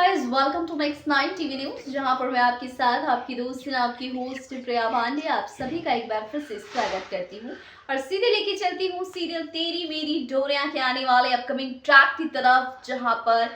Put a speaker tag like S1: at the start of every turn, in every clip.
S1: Guys, welcome to next 9 TV news, जहां पर मैं आपके साथ आपकी दोस्त आपकी होस्ट प्रिया पांडे आप सभी का एक बार फिर से स्वागत करती हूं और सीधे लेके चलती हूं सीरियल तेरी मेरी डोरियां के आने वाले अपकमिंग ट्रैक की तरफ, जहां पर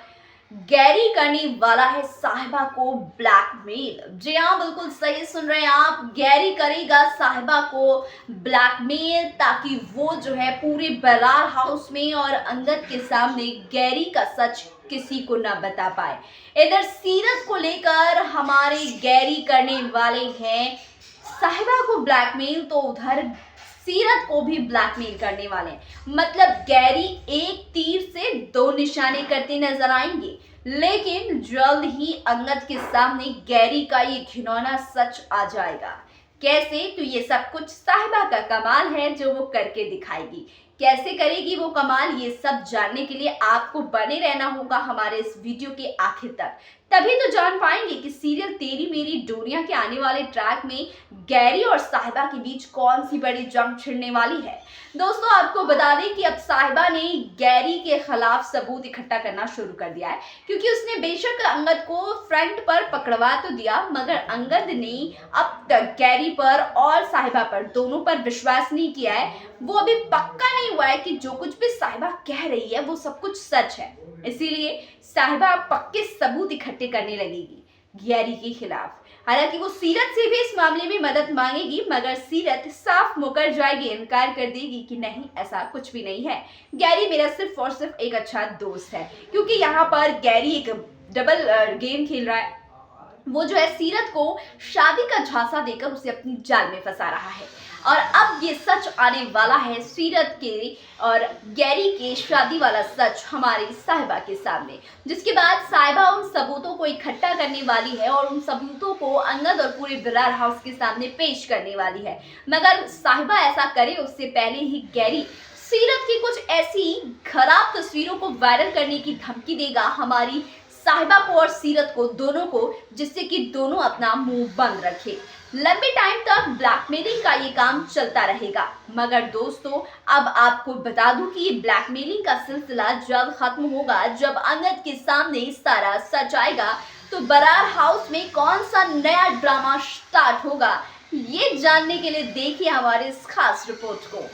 S1: गैरी करने वाला है साहिबा को ब्लैकमेल। जी हाँ, बिल्कुल सही सुन रहे हैं आप। गैरी करेगा साहिबा को ब्लैकमेल ताकि वो जो है पूरे बरार हाउस में और अंगद के सामने गैरी का सच किसी को ना बता पाए। इधर सीरत को लेकर हमारे गैरी करने वाले हैं साहिबा को ब्लैकमेल, तो उधर सीरत को भी ब्लैकमेल करने वाले हैं। मतलब गैरी एक तीर से दो निशाने करते नजर आएंगे, लेकिन जल्द ही अंगद के सामने गैरी का ये घिनौना सच आ जाएगा। कैसे? तो ये सब कुछ साहिबा का कमाल है जो वो करके दिखाएगी। कैसे करेगी वो कमाल, ये सब जानने के लिए आपको बने रहना होगा हमारे इस वीडियो के आखिर तक, तभी तो जान पाएंगे कि सीरियल तेरी मेरी डोरियां के आने वाले ट्रैक में गैरी और साहिबा के बीच कौन सी बड़ी जंग छिड़ने वाली है। दोस्तों, आपको बता दें कि अब साहिबा ने गैरी के खिलाफ सबूत इकट्ठा करना शुरू कर दिया है, क्योंकि उसने बेशक अंगद को फ्रंट पर पकड़वा तो दिया, मगर अंगद ने अब तक गैरी पर और साहिबा पर दोनों पर विश्वास नहीं किया है। वो अभी पक्का नहीं हुआ है कि जो कुछ भी साहिबा कह रही है वो सब कुछ सच है। इसीलिए साहिबा पक्के सबूत इकट्ठे करने लगेगी गैरी के खिलाफ। हालांकि वो सीरत से भी इस मामले में मदद मांगेगी, मगर सीरत साफ मुकर जाएगी, इनकार कर देगी कि नहीं, ऐसा कुछ भी नहीं है। गैरी मेरा सिर्फ और सिर्फ एक अच्छा दोस्त है, क्योंकि यहाँ पर गैरी एक डबल गेम खेल रहा है। वो जो है सीरत को शादी का झांसा देकर उसे अपनी जाल में फंसा रहा है, और अब ये सच आने वाला है सीरत के और गैरी के शादी वाला सच हमारी साहिबा के सामने, जिसके बाद साहिबा उन सबूतों को इकट्ठा करने वाली है और उन सबूतों को अंगद और पूरे बरार हाउस के सामने पेश करने वाली है। मगर साहिबा ऐसा करे उससे पहले ही गैरी सीरत की कुछ ऐसी खराब तस्वीरों को वायरल करने की धमकी देगा हमारी साहिबा को और सीरत को, दोनों को, जिससे कि दोनों अपना मुंह बंद रखे। लंबे टाइम तक ब्लैकमेलिंग का ये काम चलता रहेगा, मगर दोस्तों अब आपको बता दूं कि ये ब्लैकमेलिंग का सिलसिला जब खत्म होगा, जब अंगद के सामने सारा सच आएगा, तो बरार हाउस में कौन सा नया ड्रामा स्टार्ट होगा, ये जानने के लिए देखिए हमारे इस खास रिपोर्ट को।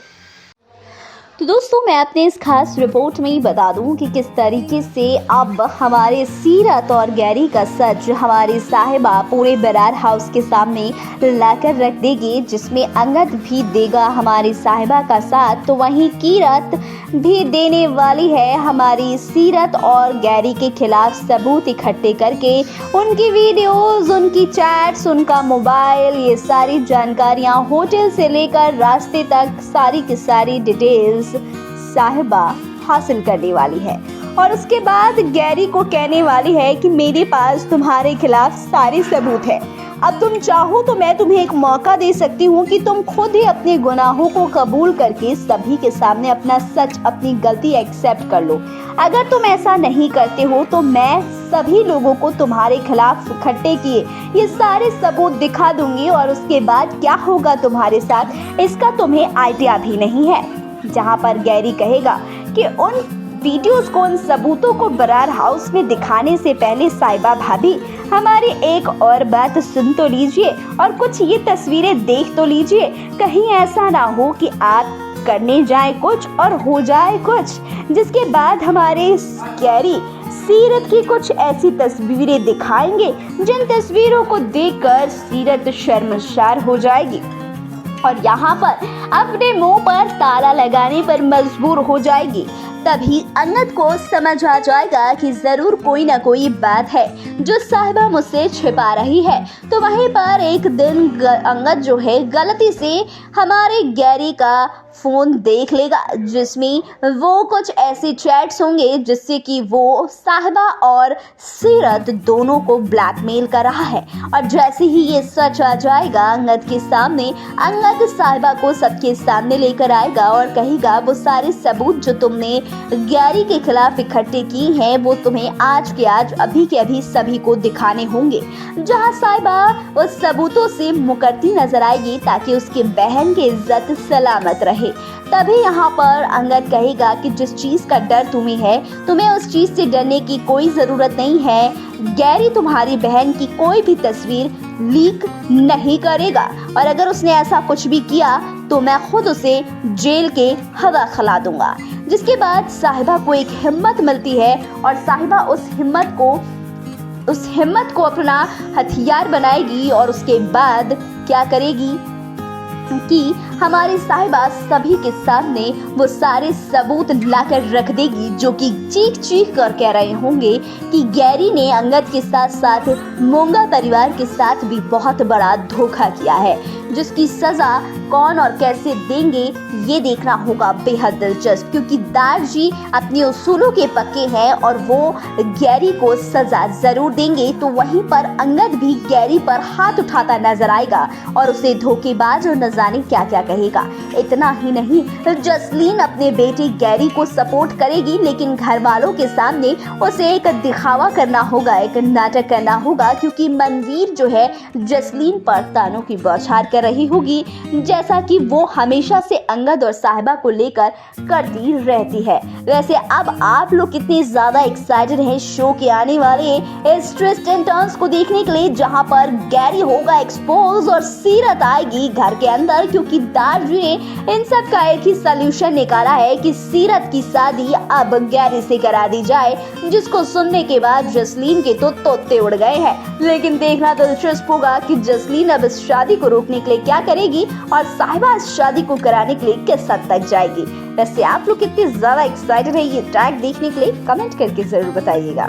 S2: तो दोस्तों, मैं अपने इस खास रिपोर्ट में ही बता दूं कि किस तरीके से अब हमारे सीरत और गैरी का सच हमारी साहिबा पूरे बरार हाउस के सामने लाकर रख देगी, जिसमें अंगद भी देगा हमारी साहिबा का साथ, तो वहीं कीरत भी देने वाली है हमारी सीरत और गैरी के खिलाफ सबूत इकट्ठे करके। उनकी वीडियोस, उनकी चैट्स, उनका मोबाइल, ये सारी जानकारियां, होटल से लेकर रास्ते तक सारी की सारी डिटेल्स साहिबा हासिल करने वाली है, और उसके बाद गैरी को कहने वाली है कि मेरे पास तुम्हारे खिलाफ सारे सबूत है। अब तुम चाहो तो मैं तुम्हें एक मौका दे सकती हूँ कि तुम खुद ही अपने गुनाहों को कबूल करके सभी के सामने अपना सच, अपनी गलती एक्सेप्ट कर लो। अगर तुम ऐसा नहीं करते हो तो मैं सभी लोगों को तुम्हारे खिलाफ इकट्ठे किए ये सारे सबूत दिखा दूंगी, और उसके बाद क्या होगा तुम्हारे साथ इसका तुम्हें आइडिया भी नहीं है। जहां पर गैरी कहेगा कि उन वीडियोस को, उन सबूतों को बरार हाउस में दिखाने से पहले साहिबा भाभी हमारी एक और बात सुन तो लीजिए और कुछ ये तस्वीरें देख तो लीजिए। कहीं ऐसा ना हो कि आप करने जाए कुछ और हो जाए कुछ, जिसके बाद हमारे गैरी सीरत की कुछ ऐसी तस्वीरें दिखाएंगे जिन तस्वीरों को देखकर सीरत शर्मसार हो जाएगी और यहाँ पर अपने मुंह पर ताला लगाने पर मजबूर हो जाएगी। तभी अंगद को समझ आ जाएगा कि जरूर कोई ना कोई बात है जो साहिबा मुझसे छिपा रही है। तो वहीं पर एक दिन अंगद जो है गलती से हमारे गैरी का फोन देख लेगा, जिसमें वो कुछ ऐसे चैट्स होंगे जिससे कि वो साहिबा और सीरत दोनों को ब्लैकमेल कर रहा है। और जैसे ही ये सच आ जाएगा अंगद के सामने, अंगद साहिबा को सबके सामने लेकर आएगा और कहेगा वो सारे सबूत जो तुमने गैरी के खिलाफ इकट्ठे की हैं वो तुम्हें आज के आज, अभी के अभी सभी को दिखाने होंगे। जहां साहिबा उस सबूतों से मुकरती नजर आएगी ताकि उसकी बहन की इज्जत सलामत रहे। थे। तभी यहाँ पर अंगद कहेगा कि जिस चीज़ का डर तुम्हें है, तुम्हें उस चीज़ से डरने की कोई ज़रूरत नहीं है। गैरी तुम्हारी बहन की कोई भी तस्वीर लीक नहीं करेगा और अगर उसने ऐसा कुछ भी किया तो मैं खुद उसे जेल के हवा खिला दूंगा। जिसके बाद साहिबा को एक हिम्मत मिलती है और साहिबा उस हिम्मत को अपना हथियार बनाएगी और उसके बाद क्या करेगी कि हमारी साहिबा सभी के सामने वो सारे सबूत लाकर रख देगी जो कि चीख चीख कर कह रहे होंगे कि गैरी ने अंगद के साथ साथ मोंगा परिवार के साथ भी बहुत बड़ा धोखा किया है, जिसकी सजा कौन और कैसे देंगे ये देखना होगा बेहद दिलचस्प, क्योंकि दार जी अपने उसूलों के पक्के हैं और वो गैरी को सजा जरूर देंगे। तो वहीं पर अंगद भी गैरी पर हाथ उठाता नजर आएगा और उसे धोखेबाज और न जाने क्या क्या कहेगा। इतना ही नहीं, जसलीन अपने बेटे गैरी को सपोर्ट करेगी, लेकिन घर वालों के सामने उसे एक दिखावा करना होगा, एक नाटक करना होगा, क्योंकि मनवीर जो है जसलीन पर तानों की बौछार कर रही होगी, जैसा कि वो हमेशा से अंगद और साहिबा को लेकर करती रहती है। वैसे अब आप लोग कितने ज्यादा एक्साइटेड हैं शो के आने वाले इस ट्विस्ट एंड टर्न्स को देखने के लिए, जहां पर गैरी होगा एक्सपोज और सीरत आएगी घर के अंदर, क्योंकि दार जी ने इन सब का एक ही सलूशन निकाला है कि सीरत की शादी अब गैरी से करा दी जाए, जिसको सुनने के बाद जसलीन के तो तोते उड़ गए हैं। लेकिन देखना दिलचस्प होगा कि जसलीन अब इस शादी को रोकने के लिए क्या करेगी और साहिबा इस शादी को कराने के लिए किस हद तक जाएगी। वैसे आप लोग कितने ज्यादा एक्साइटेड है ये ट्रैक देखने के लिए, कमेंट करके जरूर बताइएगा।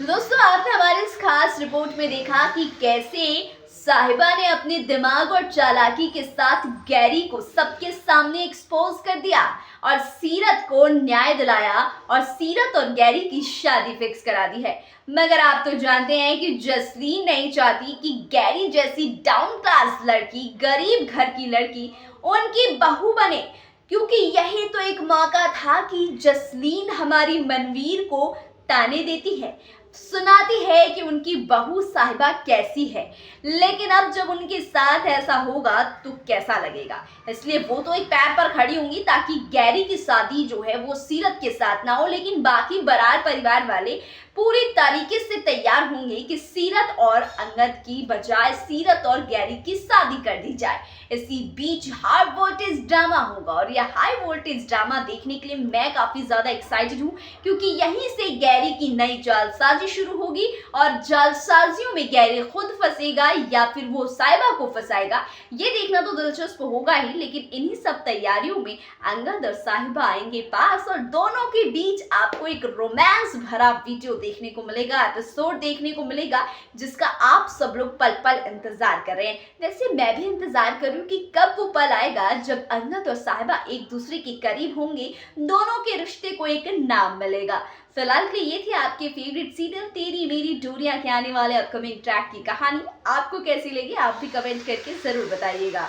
S1: दोस्तों, आपने हमारे इस खास रिपोर्ट में देखा कि कैसे साहिबा ने अपने दिमाग और चालाकी के साथ गैरी को सबके सामने एक्सपोज कर दिया और सीरत को न्याय दिलाया और सीरत और गैरी की शादी फिक्स करा दी है। मगर आप तो जानते हैं कि जसलीन नहीं चाहती कि गैरी जैसी डाउन क्लास लड़की, गरीब घर की लड़की उनकी बहू बने, क्योंकि यही तो एक मौका था कि जसलीन हमारी मनवीर को ताने देती है, सुनाती है कि उनकी बहू साहिबा कैसी है। लेकिन अब जब उनके साथ ऐसा होगा तो कैसा लगेगा, इसलिए वो तो एक पैर पर खड़ी होंगी ताकि गैरी की शादी जो है वो सीरत के साथ ना हो, लेकिन बाकी बरार परिवार वाले पूरी तरीके से तैयार होंगे कि सीरत और अंगद की बजाय सीरत और गैरी की शादी कर दी जाए। इसी बीच हाई वोल्टेज ड्रामा होगा और यह हाई वोल्टेज ड्रामा देखने के लिए मैं काफी ज्यादा एक्साइटेड हूँ, क्योंकि यहीं से गैरी की नई जालसाजी शुरू होगी और जालसाजियों में गैरी खुद फंसेगा या फिर वो साहिबा को फंसाएगा, ये देखना तो दिलचस्प होगा ही। लेकिन इन्हीं सब तैयारियों में अंगद और साहिबा आएंगे पास और दोनों के बीच आपको एक रोमांस भरा वीडियो देखने को मिलेगा, एपिसोड देखने को मिलेगा, जिसका आप सब लोग पल पल इंतजार कर रहे हैं। वैसे मैं भी इंतजार करूं कि कब वो पल आएगा जब अंगद और साहिबा एक दूसरे के करीब होंगे, दोनों के रिश्ते को एक नाम मिलेगा। फिलहाल के ये थी आपके फेवरेट सीरियल तेरी मेरी डोरियां के आने वाले अपकमिंग ट्रैक की कहानी। आपको कैसी लगी आप भी कमेंट करके जरूर बताइएगा।